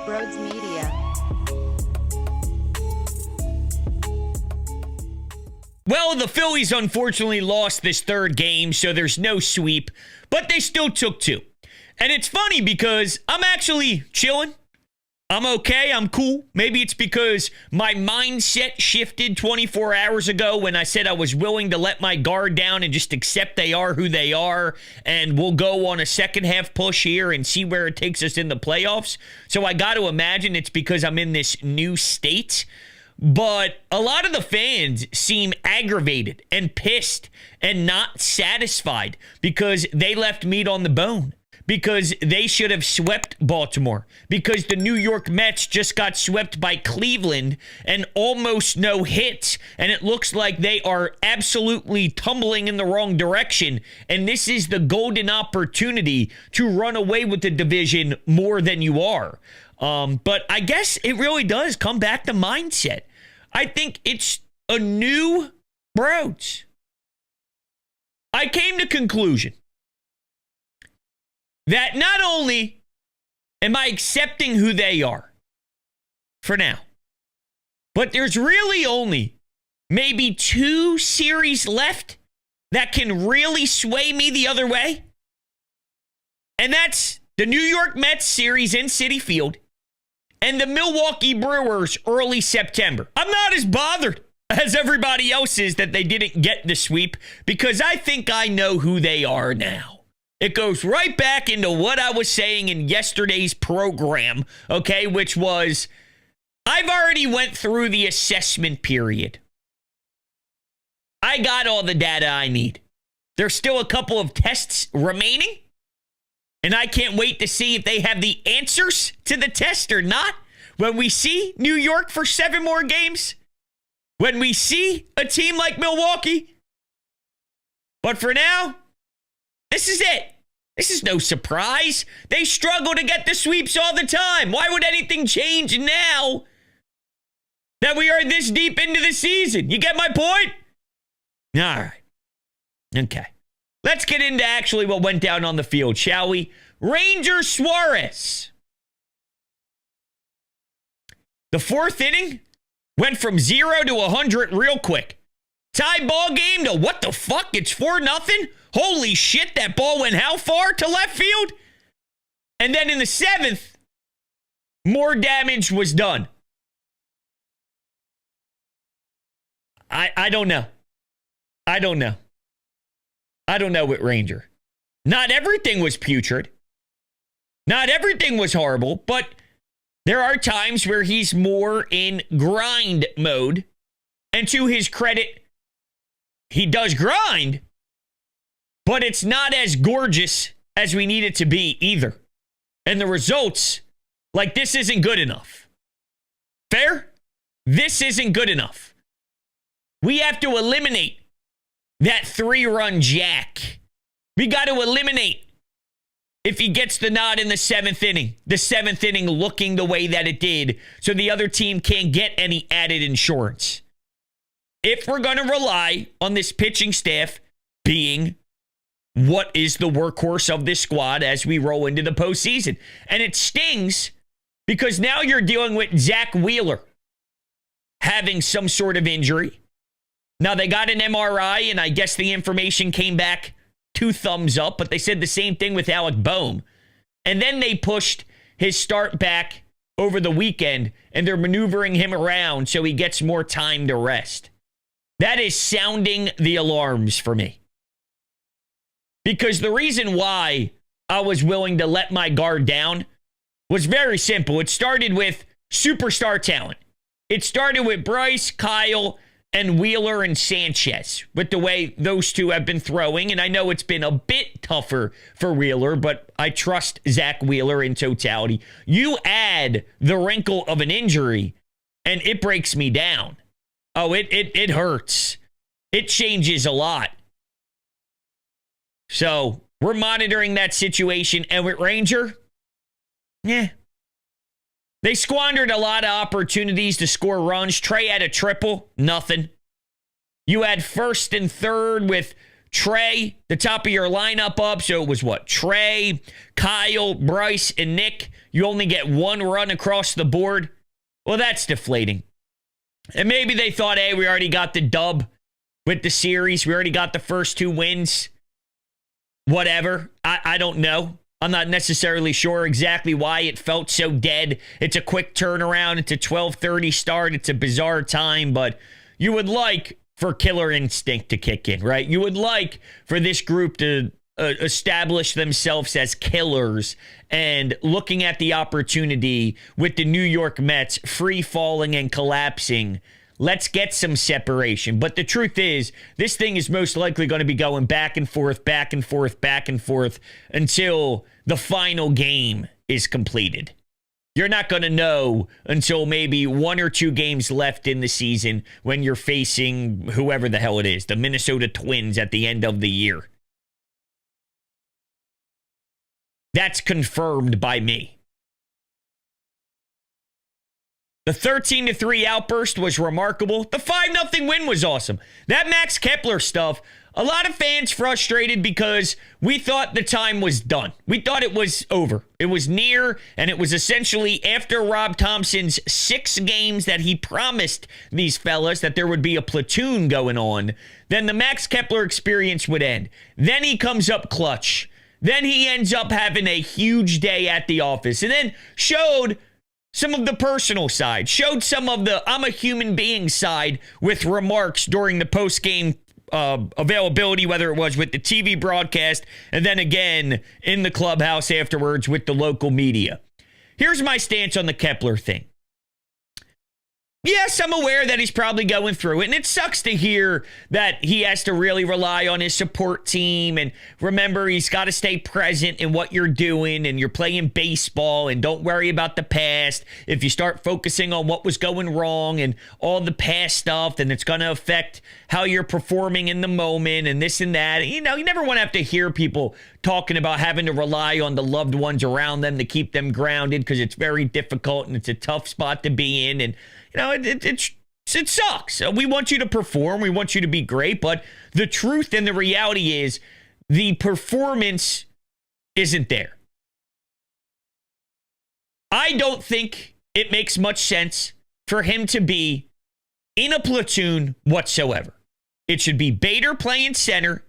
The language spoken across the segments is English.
Brodes Media. Well, the Phillies unfortunately lost this third game, so there's no sweep, but they still took two. And it's funny because I'm actually chilling. I'm okay. I'm cool. Maybe it's because my mindset shifted 24 hours ago when I said I was willing to let my guard down and just accept they are who they are, and we'll go on a second half push here and see where it takes us in the playoffs. So I got to imagine it's because I'm in this new state. But a lot of the fans seem aggravated and pissed and not satisfied because they left meat on the bone, because they should have swept Baltimore, because the New York Mets just got swept by Cleveland and almost no hits, and it looks like they are absolutely tumbling in the wrong direction, and this is the golden opportunity to run away with the division more than you are. But I guess it really does come back to mindset. I think it's a new Brodes. I came to conclusion that not only am I accepting who they are for now, but there's really only maybe 2 series left that can really sway me the other way. And that's the New York Mets series in Citi Field and the Milwaukee Brewers early September. I'm not as bothered as everybody else is that they didn't get the sweep because I think I know who they are now. It goes right back into what I was saying in yesterday's program, okay, which was I've already went through the assessment period. I got all the data I need. There's still a couple of tests remaining, and I can't wait to see if they have the answers to the test or not. When we see New York for 7 more games, when we see a team like Milwaukee. But for now, this is it. This is no surprise. They struggle to get the sweeps all the time. Why would anything change now that we are this deep into the season? You get my point? All right. Okay. Let's get into actually what went down on the field, shall we? Ranger Suarez. The 4th inning went from 0 to 100 real quick. Tie ball game to what the fuck? It's 4-0? Holy shit, that ball went how far to left field? And then in the 7th, more damage was done. I don't know. I don't know with Ranger. Not everything was putrid. Not everything was horrible, but there are times where he's more in grind mode. And to his credit, he does grind, but it's not as gorgeous as we need it to be either. And the results, like this isn't good enough. Fair? This isn't good enough. We have to eliminate that 3-run jack. We got to eliminate if he gets the nod in the 7th inning. The 7th inning looking the way that it did so the other team can't get any added insurance. If we're going to rely on this pitching staff being what is the workhorse of this squad as we roll into the postseason. And it stings because now you're dealing with Zach Wheeler having some sort of injury. Now, they got an MRI, and I guess the information came back 2 thumbs up, but they said the same thing with Alec Boehm. And then they pushed his start back over the weekend, and they're maneuvering him around so he gets more time to rest. That is sounding the alarms for me. Because the reason why I was willing to let my guard down was very simple. It started with superstar talent. It started with Bryce, Kyle, and Wheeler and Sanchez with the way those two have been throwing. And I know it's been a bit tougher for Wheeler, but I trust Zach Wheeler in totality. You add the wrinkle of an injury, and it breaks me down. Oh, it hurts. It changes a lot. So we're monitoring that situation. And with Ranger, they squandered a lot of opportunities to score runs. Trey had a triple, nothing. You had first and third with Trey, the top of your lineup up. So it was what? Trey, Kyle, Bryce, and Nick. You only get one run across the board. Well, that's deflating. And maybe they thought, hey, we already got the dub with the series. We already got the first 2 wins. Whatever. I don't know. I'm not necessarily sure exactly why it felt so dead. It's a quick turnaround. It's a 12:30 start. It's a bizarre time, but you would like for killer instinct to kick in, right? You would like for this group to establish themselves as killers and looking at the opportunity with the New York Mets free falling and collapsing. Let's get some separation. But the truth is, this thing is most likely going to be going back and forth, back and forth, back and forth until the final game is completed. You're not going to know until maybe 1 or 2 games left in the season when you're facing whoever the hell it is, the Minnesota Twins at the end of the year. That's confirmed by me. The 13-3 outburst was remarkable. The 5-0 win was awesome. That Max Kepler stuff, a lot of fans frustrated because we thought the time was done. We thought it was over. It was near, and it was essentially after Rob Thompson's 6 games that he promised these fellas that there would be a platoon going on. Then the Max Kepler experience would end. Then he comes up clutch. Then he ends up having a huge day at the office, and then showed some of the personal side, showed some of the I'm a human being side with remarks during the post-game availability, whether it was with the TV broadcast and then again in the clubhouse afterwards with the local media. Here's my stance on the Kepler thing. Yes, I'm aware that he's probably going through it, and it sucks to hear that he has to really rely on his support team. And remember, he's got to stay present in what you're doing, and you're playing baseball, and don't worry about the past. If you start focusing on what was going wrong and all the past stuff, then it's going to affect how you're performing in the moment and this and that. You know, you never want to have to hear people talking about having to rely on the loved ones around them to keep them grounded because it's very difficult and it's a tough spot to be in. And you know, it sucks. We want you to perform. We want you to be great. But the truth and the reality is the performance isn't there. I don't think it makes much sense for him to be in a platoon whatsoever. It should be Bader playing center,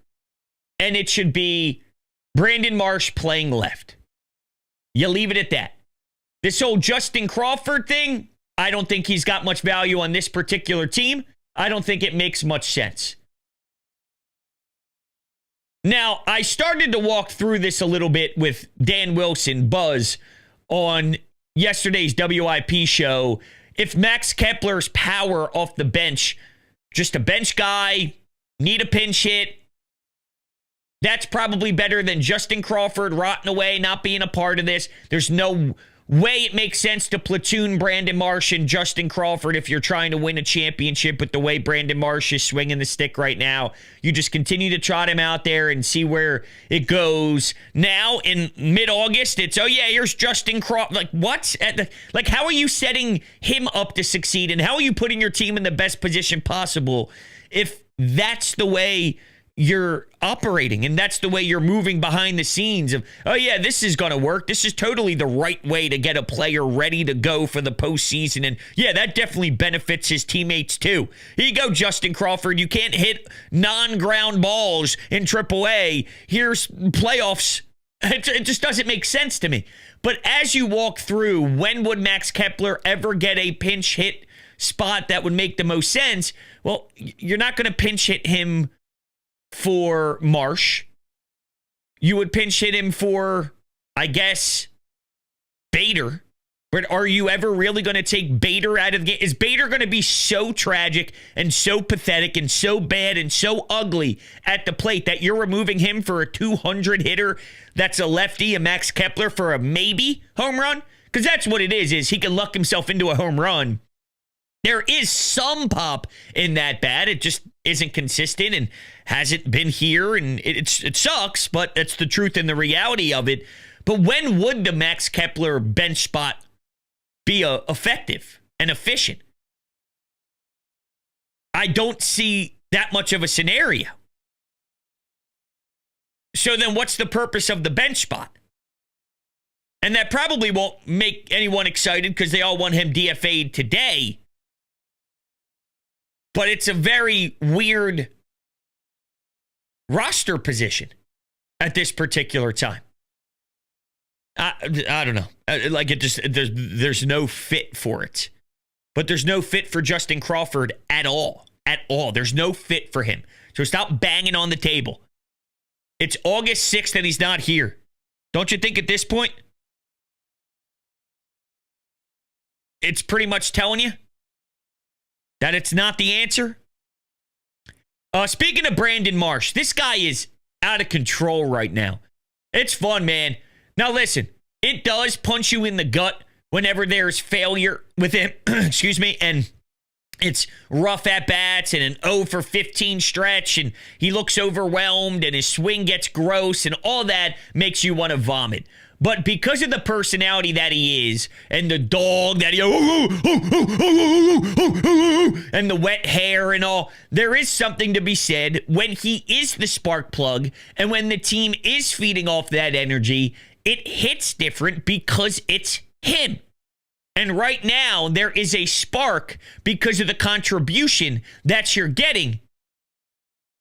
and it should be Brandon Marsh playing left. You leave it at that. This whole Justin Crawford thing, I don't think he's got much value on this particular team. I don't think it makes much sense. Now, I started to walk through this a little bit with Dan Wilson, Buzz, on yesterday's WIP show. If Max Kepler's power off the bench, just a bench guy, need a pinch hit, that's probably better than Justin Crawford rotting away, not being a part of this. There's no way it makes sense to platoon Brandon Marsh and Justin Crawford if you're trying to win a championship with the way Brandon Marsh is swinging the stick right now. You just continue to trot him out there and see where it goes. Now, in mid-August, it's, oh yeah, here's Justin Crawford. Like, what? Like, how are you setting him up to succeed, and how are you putting your team in the best position possible if that's the way you're operating and that's the way you're moving behind the scenes of, oh yeah, this is going to work. This is totally the right way to get a player ready to go for the postseason. And yeah, that definitely benefits his teammates too. Here you go, Justin Crawford. You can't hit non-ground balls in AAA. Here's playoffs. It just doesn't make sense to me. But as you walk through, when would Max Kepler ever get a pinch hit spot that would make the most sense? Well, you're not going to pinch hit him for Marsh. You would pinch hit him for, I guess, Bader. But are you ever really going to take Bader out of the game? Is Bader going to be so tragic and so pathetic and so bad and so ugly at the plate that you're removing him for a 200 hitter that's a lefty, a Max Kepler for a maybe home run? Because that's what it is he can luck himself into a home run. There is some pop in that bat. It just isn't consistent and hasn't been here, and it sucks, but that's the truth and the reality of it. But when would the Max Kepler bench spot be effective and efficient? I don't see that much of a scenario. So then what's the purpose of the bench spot? And that probably won't make anyone excited because they all want him DFA'd today. But it's a very weird roster position at this particular time. I don't know. Like it just there's no fit for it. But there's no fit for Justin Crawford at all. At all. There's no fit for him. So stop banging on the table. It's August 6th and he's not here. Don't you think at this point it's pretty much telling you that it's not the answer? Speaking of Brandon Marsh, this guy is out of control right now. It's fun, man. Now listen, it does punch you in the gut whenever there's failure with him, excuse me, and it's rough at-bats and an 0 for 15 stretch, and he looks overwhelmed, and his swing gets gross, and all that makes you want to vomit. But because of the personality that he is, and the dog that he, and the wet hair and all, there is something to be said when he is the spark plug, and when the team is feeding off that energy, it hits different because it's him. And right now, there is a spark because of the contribution that you're getting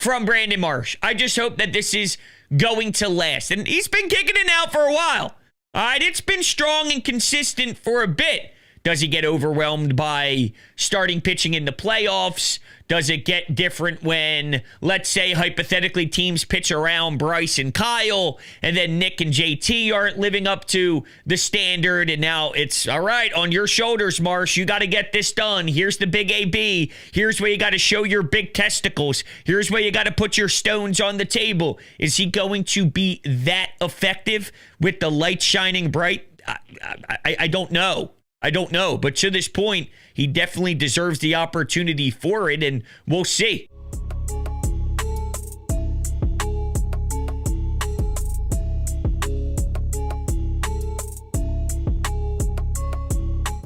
from Brandon Marsh. I just hope that this is going to last. And he's been kicking it out for a while. All right, it's been strong and consistent for a bit. Does he get overwhelmed by starting pitching in the playoffs? Does it get different when, let's say, hypothetically, teams pitch around Bryce and Kyle, and then Nick and JT aren't living up to the standard, and now it's, all right, on your shoulders, Marsh, you got to get this done. Here's the big AB. Here's where you got to show your big testicles. Here's where you got to put your stones on the table. Is he going to be that effective with the light shining bright? I don't know. I don't know, but to this point, he definitely deserves the opportunity for it, and we'll see.